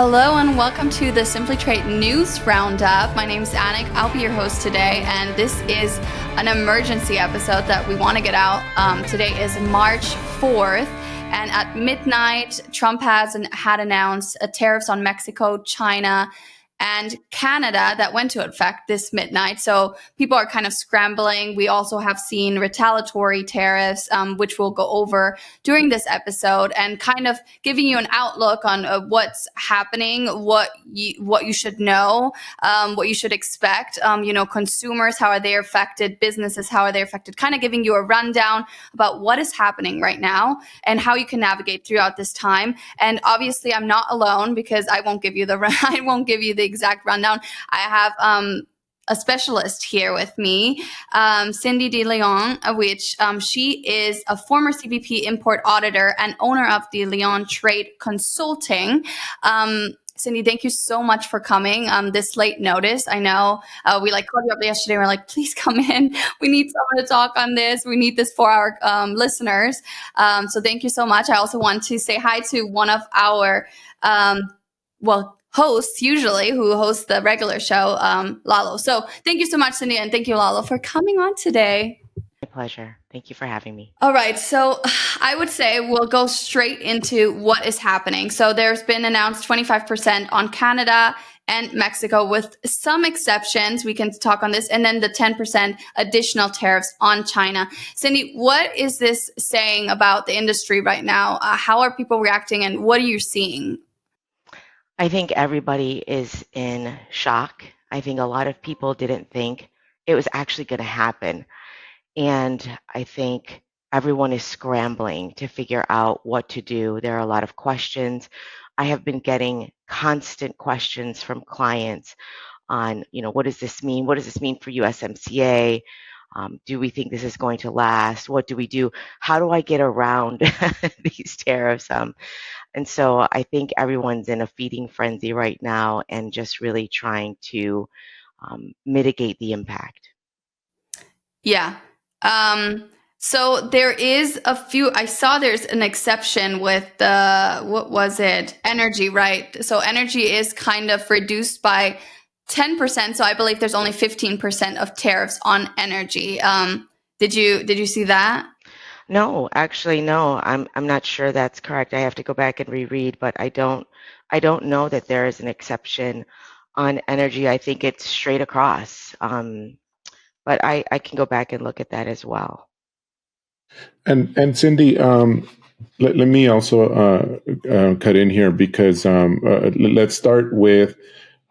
Hello and welcome to the Simply Trade News Roundup. My name is Anik. I'll be your host today, and this is an emergency episode that we want to get out. Today is March 4th, and at midnight, Trump had announced tariffs on Mexico, China, and Canada that went to effect this midnight. So people are kind of scrambling. We also have seen retaliatory tariffs, which we'll go over during this episode, and kind of giving you an outlook on what's happening, what you should know, what you should expect. Consumers, how are they affected? Businesses, how are they affected? Kind of giving you a rundown about what is happening right now and how you can navigate throughout this time. And obviously, I'm not alone because I won't give you the exact rundown. I have a specialist here with me, Cindy De Leon, which she is a former CBP import auditor and owner of De Leon Trade Consulting. Cindy, thank you so much for coming this late notice. I know we called you up yesterday. We're like, please come in. We need someone to talk on this. We need this for our listeners. So thank you so much. I also want to say hi to one of our, hosts usually who hosts the regular show, Lalo. So thank you so much, Cindy, and thank you, Lalo, for coming on today. My pleasure. Thank you for having me. All right. So I would say we'll go straight into what is happening. So there's been announced 25% on Canada and Mexico with some exceptions. We can talk on this. And then the 10% additional tariffs on China. Cindy, what is this saying about the industry right now? How are people reacting and what are you seeing? I think everybody is in shock. I think a lot of people didn't think it was actually going to happen. And I think everyone is scrambling to figure out what to do. There are a lot of questions. I have been getting constant questions from clients on, what does this mean? What does this mean for USMCA? Do we think this is going to last? What do we do? How do I get around these tariffs? And so I think everyone's in a feeding frenzy right now and just really trying to mitigate the impact. Yeah. So there is a few, I saw there's an exception with energy, right? So energy is kind of reduced by 10%. So I believe there's only 15% of tariffs on energy. Did you see that? No, actually, no. I'm not sure that's correct. I have to go back and reread, but I don't know that there is an exception on energy. I think it's straight across. But I can go back and look at that as well. And Cindy, let me also cut in here because let's start with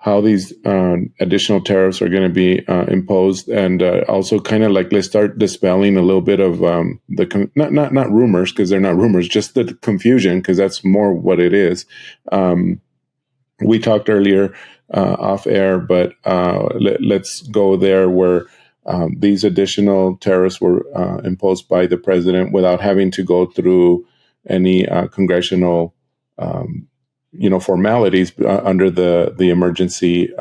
how these additional tariffs are going to be imposed, and also kind of let's start dispelling a little bit of not rumors, because they're not rumors, just the confusion, because that's more what it is. We talked earlier off air, but let's go there where these additional tariffs were imposed by the president without having to go through any congressional formalities under the emergency.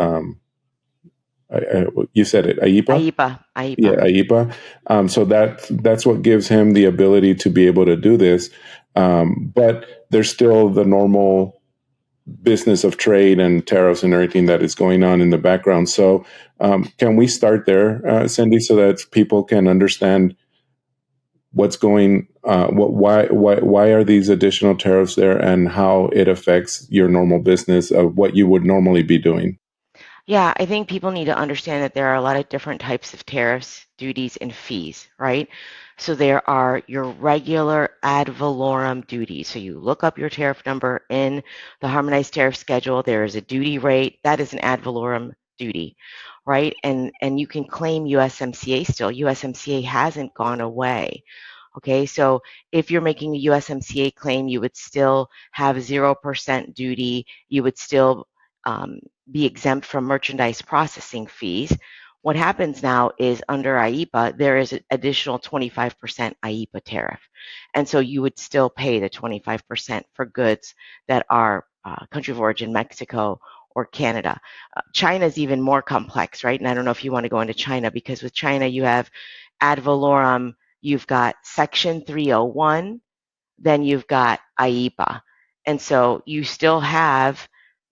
You said it, AIPA? AIPA. Yeah, AIPA. So that's what gives him the ability to be able to do this. But there's still the normal business of trade and tariffs and everything that is going on in the background. So can we start there, Cindy, so that people can understand what's going, why are these additional tariffs there, and how it affects your normal business of what you would normally be doing? Yeah, I think people need to understand that there are a lot of different types of tariffs, duties, and fees, right? So there are your regular ad valorem duties. So you look up your tariff number in the harmonized tariff schedule. There is a duty rate. That is an ad valorem duty, right? And you can claim USMCA still. USMCA hasn't gone away. Okay, so if you're making a USMCA claim, you would still have 0% duty. You would still be exempt from merchandise processing fees. What happens now is under AIPA, there is an additional 25% AIPA tariff. And so you would still pay the 25% for goods that are country of origin Mexico or Canada. China is even more complex, right? And I don't know if you want to go into China, because with China, you have ad valorem, you've got Section 301, then you've got AIPA. And so you still have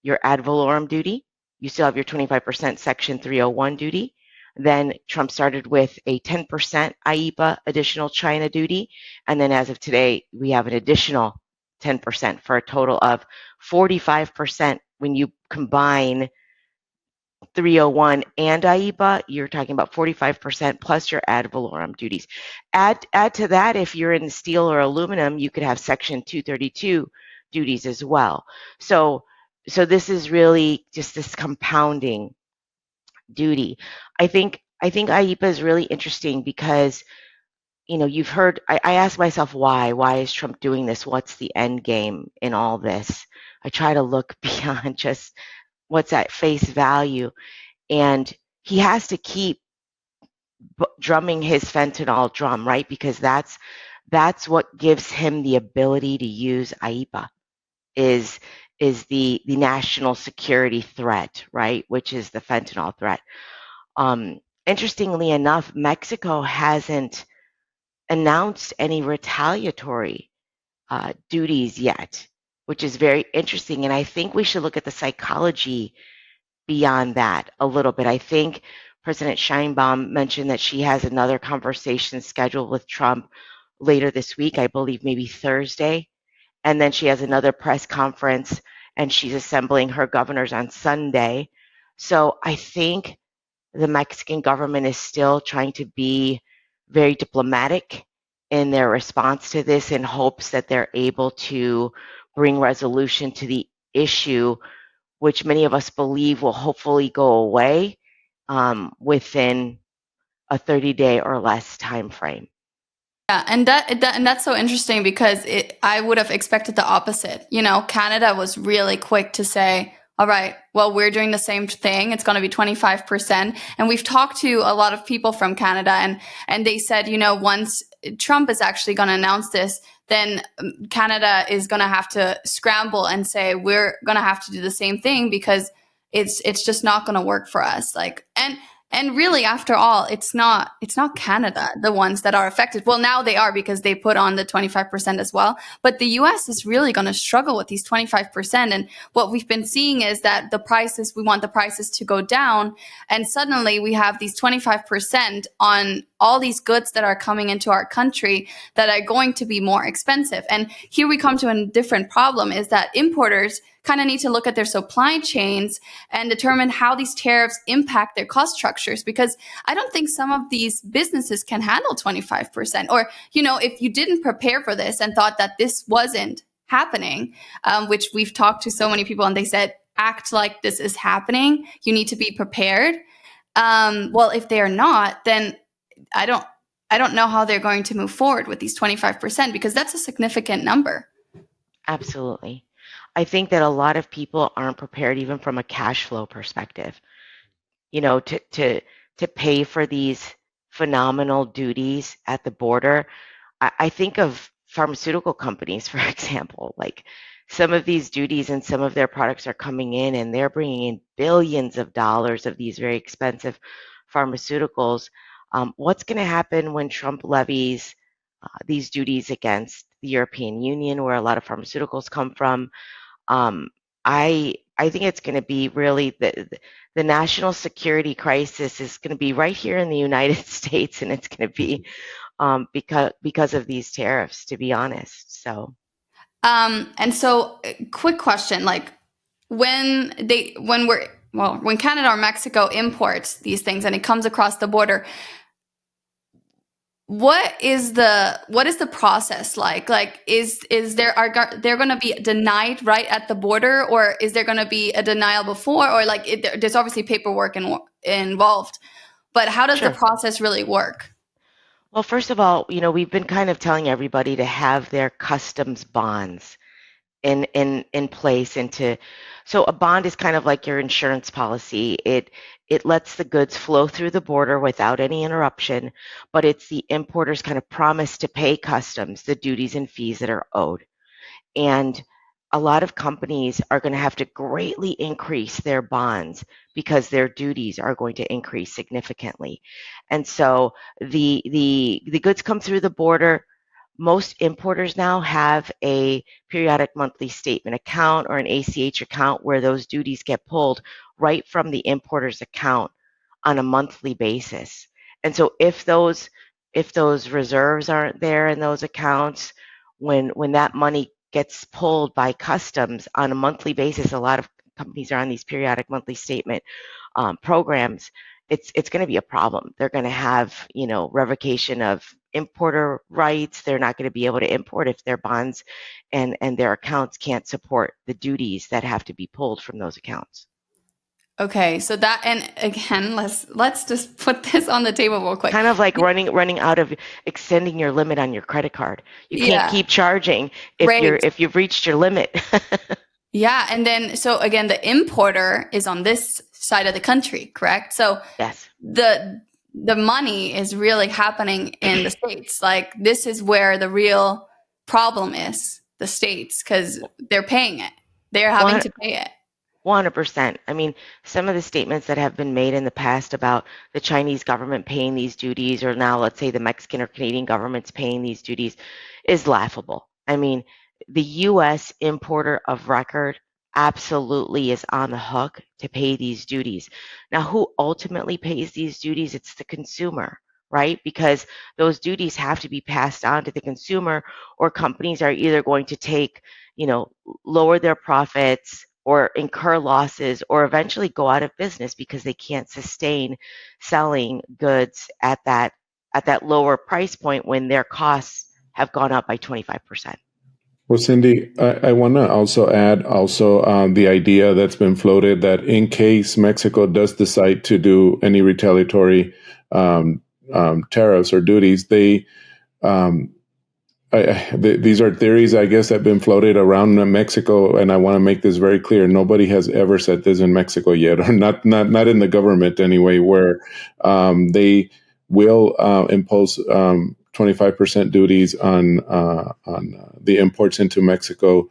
your ad valorem duty. You still have your 25% Section 301 duty. Then Trump started with a 10% IEPA additional China duty. And then as of today, we have an additional 10% for a total of 45% when you combine 301 and IEPA, you're talking about 45% plus your ad valorem duties. Add to that, if you're in steel or aluminum, you could have Section 232 duties as well. So this is really just this compounding duty. I think IEPA is really interesting because you've heard. I ask myself why. Why is Trump doing this? What's the end game in all this? I try to look beyond just what's at face value. And he has to keep drumming his fentanyl drum, right? Because that's what gives him the ability to use IEPA is the national security threat, right? Which is the fentanyl threat. Interestingly enough, Mexico hasn't announced any retaliatory duties yet, which is very interesting. And I think we should look at the psychology beyond that a little bit. I think President Sheinbaum mentioned that she has another conversation scheduled with Trump later this week, I believe maybe Thursday. And then she has another press conference and she's assembling her governors on Sunday. So I think the Mexican government is still trying to be very diplomatic in their response to this in hopes that they're able to bring resolution to the issue, which many of us believe will hopefully go away within a 30-day or less time frame. Yeah, and that's so interesting because I would have expected the opposite. Canada was really quick to say, all right, well, we're doing the same thing. It's going to be 25%. And we've talked to a lot of people from Canada and they said, once Trump is actually going to announce this, then Canada is going to have to scramble and say, we're going to have to do the same thing because it's just not going to work for us. And really, after all, it's not Canada, the ones that are affected. Well, now they are because they put on the 25% as well. But the US is really going to struggle with these 25%. And what we've been seeing is that we want the prices to go down. And suddenly we have these 25% on all these goods that are coming into our country that are going to be more expensive. And here we come to a different problem is that importers kind of need to look at their supply chains and determine how these tariffs impact their cost structures, because I don't think some of these businesses can handle 25%. Or, if you didn't prepare for this and thought that this wasn't happening, which we've talked to so many people and they said, act like this is happening. You need to be prepared. Well, if they are not, then I don't know how they're going to move forward with these 25% because that's a significant number. Absolutely. I think that a lot of people aren't prepared even from a cash flow perspective, to pay for these phenomenal duties at the border. I think of pharmaceutical companies, for example, like some of these duties and some of their products are coming in and they're bringing in billions of dollars of these very expensive pharmaceuticals. What's going to happen when Trump levies these duties against the European Union, where a lot of pharmaceuticals come from? I think it's going to be really the national security crisis is going to be right here in the United States, and it's going to be because of these tariffs, to be honest. So, quick question: like when Canada or Mexico imports these things and it comes across the border, what is the process like? Like, is they're going to be denied right at the border, or is there going to be a denial before, or there's obviously paperwork involved, but how does Sure. the process really work? Well, first of all, we've been kind of telling everybody to have their customs bonds in place, so a bond is kind of like your insurance policy. It lets the goods flow through the border without any interruption, but it's the importer's kind of promise to pay customs, the duties and fees that are owed. And a lot of companies are going to have to greatly increase their bonds because their duties are going to increase significantly. And so the goods come through the border. most importers now have a periodic monthly statement account or an ACH account where those duties get pulled right from the importer's account on a monthly basis. And so if those reserves aren't there in those accounts, when that money gets pulled by customs on a monthly basis, a lot of companies are on these periodic monthly statement programs. It's going to be a problem. They're going to have, revocation of importer rights. They're not going to be able to import if their bonds and their accounts can't support the duties that have to be pulled from those accounts. Okay, so that, and again, let's just put this on the table real quick. Kind of like running out of extending your limit on your credit card. You can't keep charging if you've reached your limit. Yeah, and then so again, the importer is on this side of the country, correct? So yes, the money is really happening in the States. Like, this is where the real problem is, the States, because they're paying it. They're having to pay it. 100%. I mean, some of the statements that have been made in the past about the Chinese government paying these duties, or now let's say the Mexican or Canadian government's paying these duties, is laughable. I mean, the U.S. importer of record absolutely is on the hook to pay these duties. Now, who ultimately pays these duties? It's the consumer, right? Because those duties have to be passed on to the consumer, or companies are either going to take, lower their profits or incur losses or eventually go out of business because they can't sustain selling goods at that lower price point when their costs have gone up by 25%. Well, Cindy, I want to also add the idea that's been floated that in case Mexico does decide to do any retaliatory tariffs or duties, these are theories, I guess, that have been floated around Mexico, and I want to make this very clear. Nobody has ever said this in Mexico yet, or not in the government anyway, where they will impose 25% duties on the imports into Mexico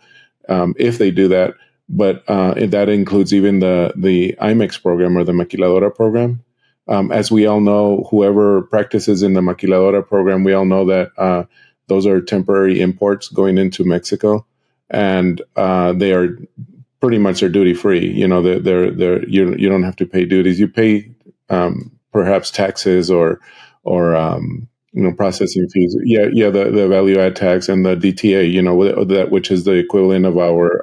if they do that. But that includes even the IMEX program or the Maquiladora program. As we all know, whoever practices in the Maquiladora program, we all know that those are temporary imports going into Mexico, and they are pretty much are duty free. You don't have to pay duties. You pay perhaps taxes or processing fees. Yeah, the value add tax and the DTA. That which is the equivalent of our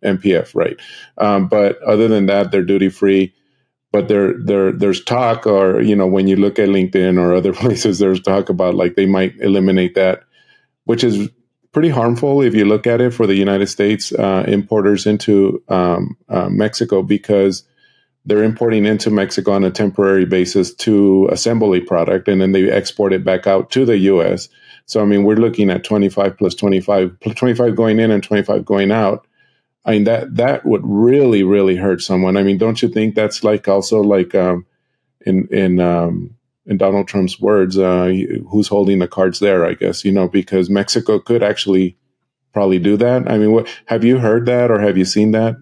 MPF, right? But other than that, they're duty free. But there's talk, or when you look at LinkedIn or other places, there's talk about like they might eliminate that, which is pretty harmful if you look at it for the United States importers into Mexico, because they're importing into Mexico on a temporary basis to assemble a product, and then they export it back out to the U.S. So I mean, we're looking at 25 plus 25 going in and 25 going out. I mean, that would really, really hurt someone. I mean, don't you think that's like also like in Donald Trump's words, who's holding the cards there, I guess, because Mexico could actually probably do that. I mean, have you heard that, or have you seen that?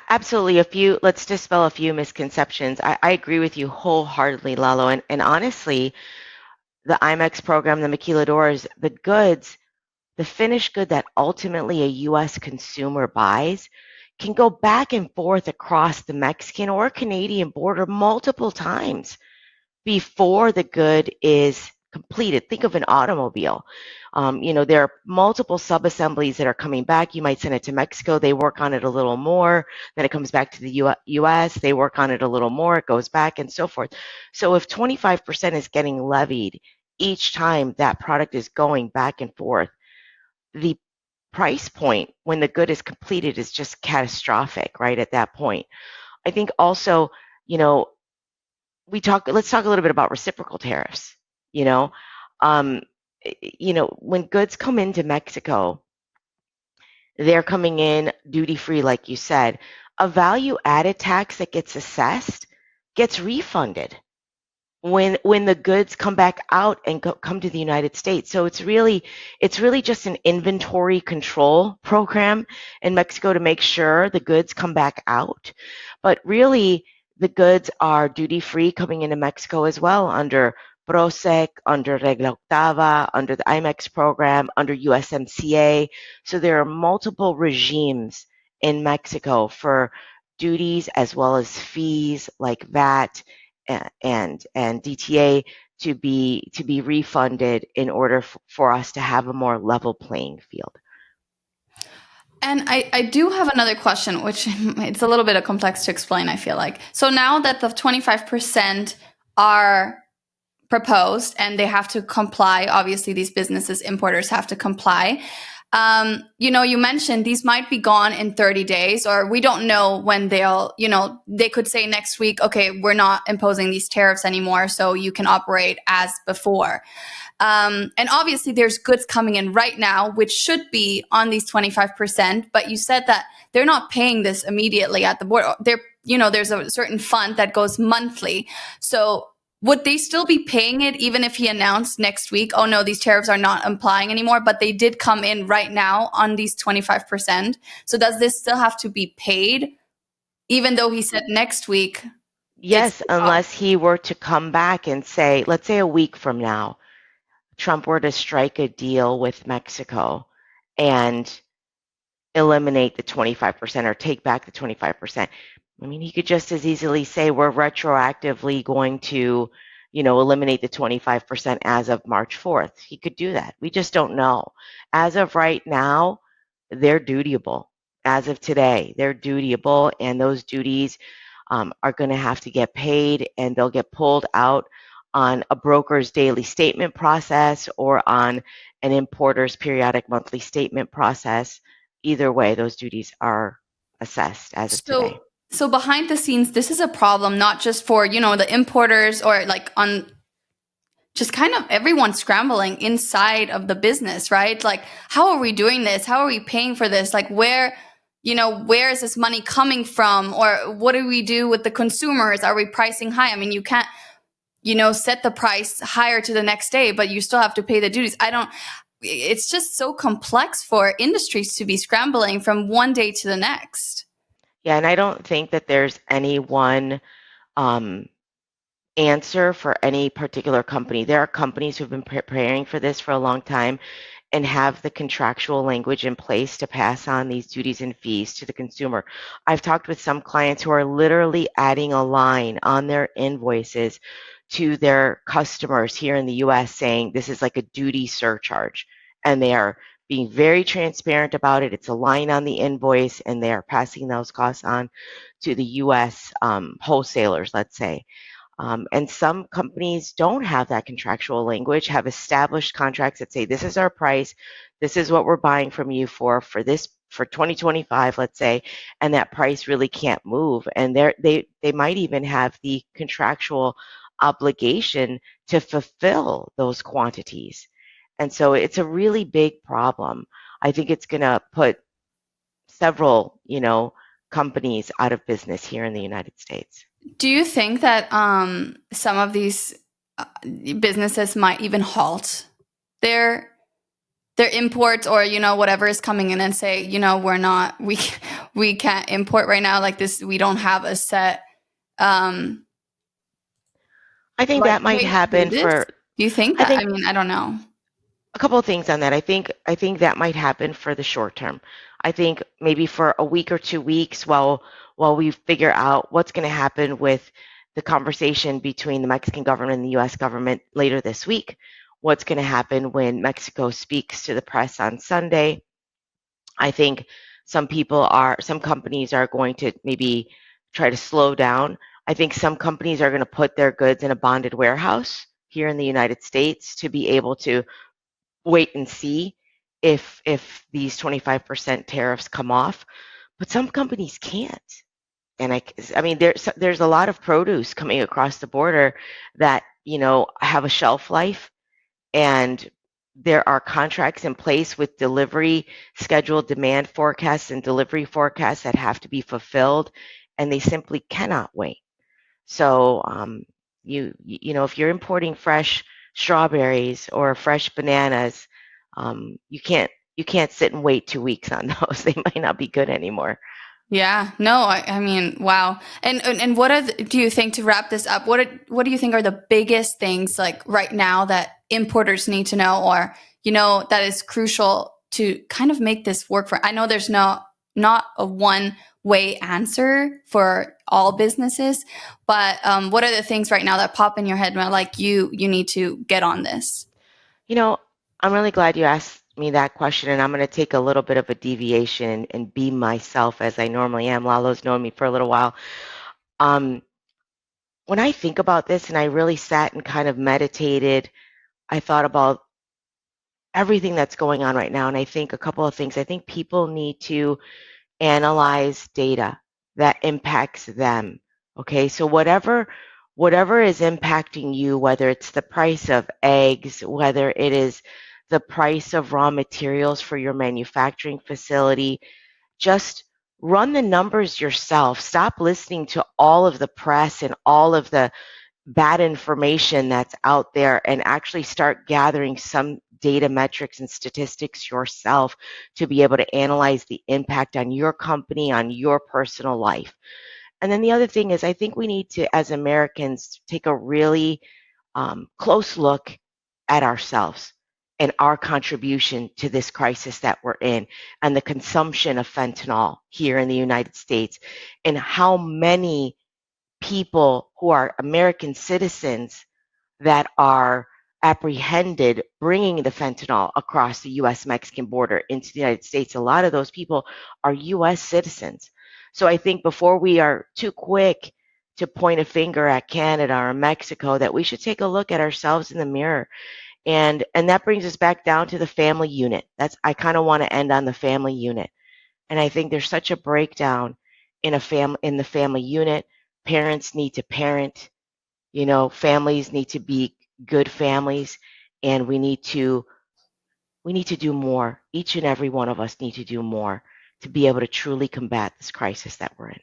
Absolutely. Let's dispel a few misconceptions. I agree with you wholeheartedly, Lalo. And honestly, the IMEX program, the Maquiladoras, the finished good that ultimately a U.S. consumer buys can go back and forth across the Mexican or Canadian border multiple times before the good is completed. Think of an automobile. There are multiple sub-assemblies that are coming back. You might send it to Mexico. They work on it a little more. Then it comes back to the U.S. They work on it a little more. It goes back and so forth. So if 25% is getting levied each time that product is going back and forth, the price point when the good is completed is just catastrophic, right, at that point. I think also, let's talk a little bit about reciprocal tariffs. When goods come into Mexico, they're coming in duty free, like you said. A value added tax that gets assessed gets refunded when the goods come back out and come to the United States. So it's really just an inventory control program in Mexico to make sure the goods come back out. But really, the goods are duty free coming into Mexico as well under PROSEC, under Regla Octava, under the IMEX program, under USMCA. So there are multiple regimes in Mexico for duties as well as fees like VAT and DTA to be refunded in order for us to have a more level playing field. And I do have another question, which it's a little bit of complex to explain, I feel like. So now that the 25% are proposed and they have to comply, obviously these businesses, importers have to comply. You mentioned these might be gone in 30 days, or we don't know when they could say next week, okay, we're not imposing these tariffs anymore, so you can operate as before. And obviously there's goods coming in right now, which should be on these 25%, but you said that they're not paying this immediately at the border. There's a certain fund that goes monthly. So would they still be paying it even if he announced next week, oh no, these tariffs are not applying anymore, but they did come in right now on these 25%? So does this still have to be paid even though he said next week? Yes, unless he were to come back and say, let's say a week from now, Trump were to strike a deal with Mexico and eliminate the 25% or take back the 25%. I mean, he could just as easily say we're retroactively going to, eliminate the 25% as of March 4th. He could do that. We just don't know. As of right now, they're dutiable. As of today, they're dutiable, and those duties are going to have to get paid, and they'll get pulled out on a broker's daily statement process or on an importer's periodic monthly statement process. Either way, those duties are assessed as of today. So behind the scenes, this is a problem, not just for, the importers or like on just kind of everyone scrambling inside of the business, right? Like, how are we doing this? How are we paying for this? Like, where is this money coming from? Or what do we do with the consumers? Are we pricing high? I mean, you can't, set the price higher to the next day, but you still have to pay the duties. It's just so complex for industries to be scrambling from one day to the next. Yeah, and I don't think that there's any one answer for any particular company. There are companies who've been preparing for this for a long time and have the contractual language in place to pass on these duties and fees to the consumer. I've talked with some clients who are literally adding a line on their invoices to their customers here in the US saying this is like a duty surcharge, and they are being very transparent about it. It's a line on the invoice, and they are passing those costs on to the US wholesalers, let's say. And some companies don't have that contractual language, have established contracts that say, this is our price, this is what we're buying from you for 2025, let's say, and that price really can't move. And they might even have the contractual obligation to fulfill those quantities. And so it's a really big problem. I think it's going to put several, companies out of business here in the United States. Do you think that some of these businesses might even halt their imports, or whatever is coming in, and say, we can't import right now, like this, we don't have a set I think that might happen for. Do you think that? I mean, I don't know. A couple of things on that. I think that might happen for the short term. I think maybe for a week or 2 weeks while we figure out what's going to happen with the conversation between the Mexican government and the U.S. government later this week. What's going to happen when Mexico speaks to the press on Sunday? I think some companies are going to maybe try to slow down. I think some companies are going to put their goods in a bonded warehouse here in the United States to be able to wait and see if these 25% tariffs come off. But some companies can't. And I mean, there's a lot of produce coming across the border that, have a shelf life, and there are contracts in place with delivery scheduled demand forecasts and delivery forecasts that have to be fulfilled, and they simply cannot wait. So, if you're importing fresh strawberries or fresh bananas, you can't sit and wait 2 weeks on those. They might not be good anymore. Yeah, no, I mean, wow. And what do you think, to wrap this up? What do you think are the biggest things like right now that importers need to know, or that is crucial to kind of make this work for? I know there's not a one way answer for all businesses, but what are the things right now that pop in your head, like you need to get on this? I'm really glad you asked me that question, and I'm going to take a little bit of a deviation and be myself as I normally am. Lalo's known me for a little while. Um, when I think about this, and I really sat and kind of meditated, I thought about everything that's going on right now, and I think a couple of things. I think people need to analyze data that impacts them. Okay, so whatever is impacting you, whether it's the price of eggs, whether it is the price of raw materials for your manufacturing facility, just run the numbers yourself. Stop listening to all of the press and all of the bad information that's out there, and actually start gathering some data metrics and statistics yourself to be able to analyze the impact on your company, on your personal life. And then the other thing is, I think we need to, as Americans, take a really close look at ourselves and our contribution to this crisis that we're in, and the consumption of fentanyl here in the United States, and how many people who are American citizens that are apprehended bringing the fentanyl across the US Mexican border into the United States. A lot of those people are US citizens. So I think before we are too quick to point a finger at Canada or Mexico, that we should take a look at ourselves in the mirror. And that brings us back down to the family unit. I kind of want to end on the family unit. And I think there's such a breakdown in the family unit. Parents need to parent. Families need to be good families, and we need to do more. Each and every one of us need to do more to be able to truly combat this crisis that we're in.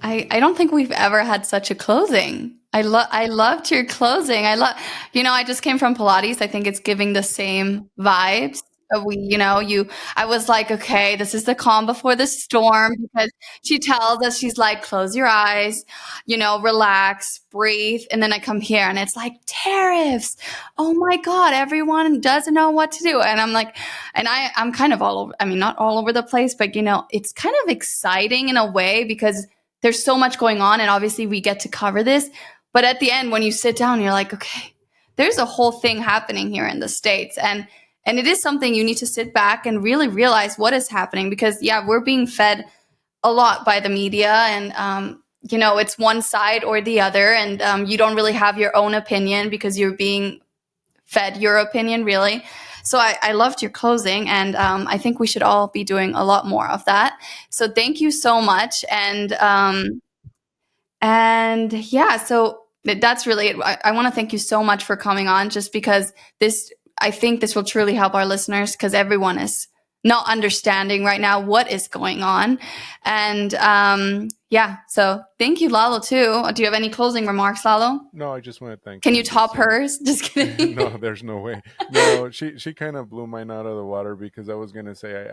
I don't think we've ever had such a closing. I loved your closing. I just came from Pilates. I think it's giving the same vibes. I was like, okay, this is the calm before the storm, because she tells us, she's like, close your eyes, relax, breathe. And then I come here and it's like tariffs. Oh my God, everyone doesn't know what to do. And I'm like, and I'm kind of all over, I mean, not all over the place, but it's kind of exciting in a way, because there's so much going on, and obviously we get to cover this. But at the end, when you sit down, you're like, okay, there's a whole thing happening here in the States. And it is something you need to sit back and really realize what is happening, because yeah, we're being fed a lot by the media, and it's one side or the other, and you don't really have your own opinion because you're being fed your opinion, really. So I loved your closing, and I think we should all be doing a lot more of that. So thank you so much, and yeah, so that's really it. I want to thank you so much for coming on, just because I think this will truly help our listeners, because everyone is not understanding right now what is going on. And yeah, so thank you, Lalo, too. Do you have any closing remarks, Lalo? No, I just want to thank. Can you top hers? Just kidding. No, there's no way. No, she kind of blew mine out of the water, because I was going to say,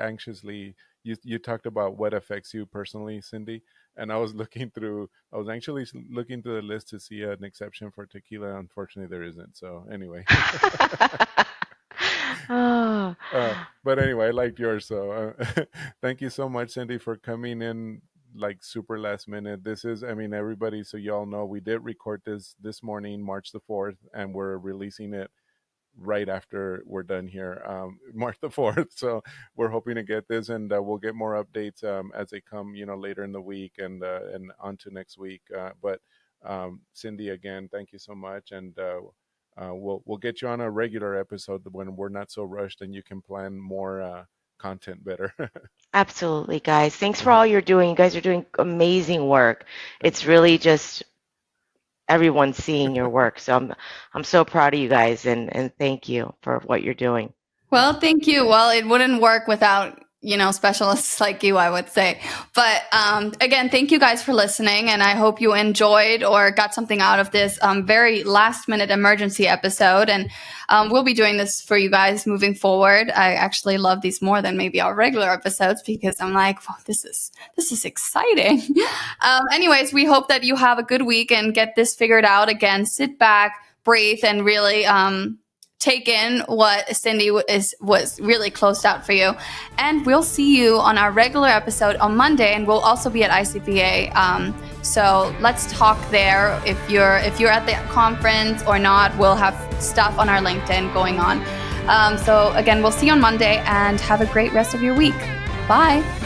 you talked about what affects you personally, Cindy, and I was actually looking through the list to see an exception for tequila. Unfortunately, there isn't. So anyway. Oh. But anyway, I liked yours. So thank you so much, Cindy, for coming in like super last minute. Everybody, so y'all know, we did record this morning, March the 4th, and we're releasing it right after we're done here, March the 4th. So we're hoping to get this, and we'll get more updates as they come, later in the week and on to next week. But Cindy, again, thank you so much, and we'll get you on a regular episode when we're not so rushed, and you can plan more content better. Absolutely, guys. Thanks for all you're doing. You guys are doing amazing work. It's really just everyone's seeing your work. So I'm so proud of you guys, and thank you for what you're doing. Well, thank you. Well, it wouldn't work without specialists like you, I would say. But again, thank you guys for listening, and I hope you enjoyed or got something out of this very last minute emergency episode. And we'll be doing this for you guys moving forward. I actually love these more than maybe our regular episodes because I'm like, well, this is exciting. Anyways, we hope that you have a good week and get this figured out. Again, sit back, breathe, and really take in what Cindy was really closed out for you. And we'll see you on our regular episode on Monday, and we'll also be at ICPA. So let's talk there. If you're at the conference or not, we'll have stuff on our LinkedIn going on. So again, we'll see you on Monday, and have a great rest of your week. Bye.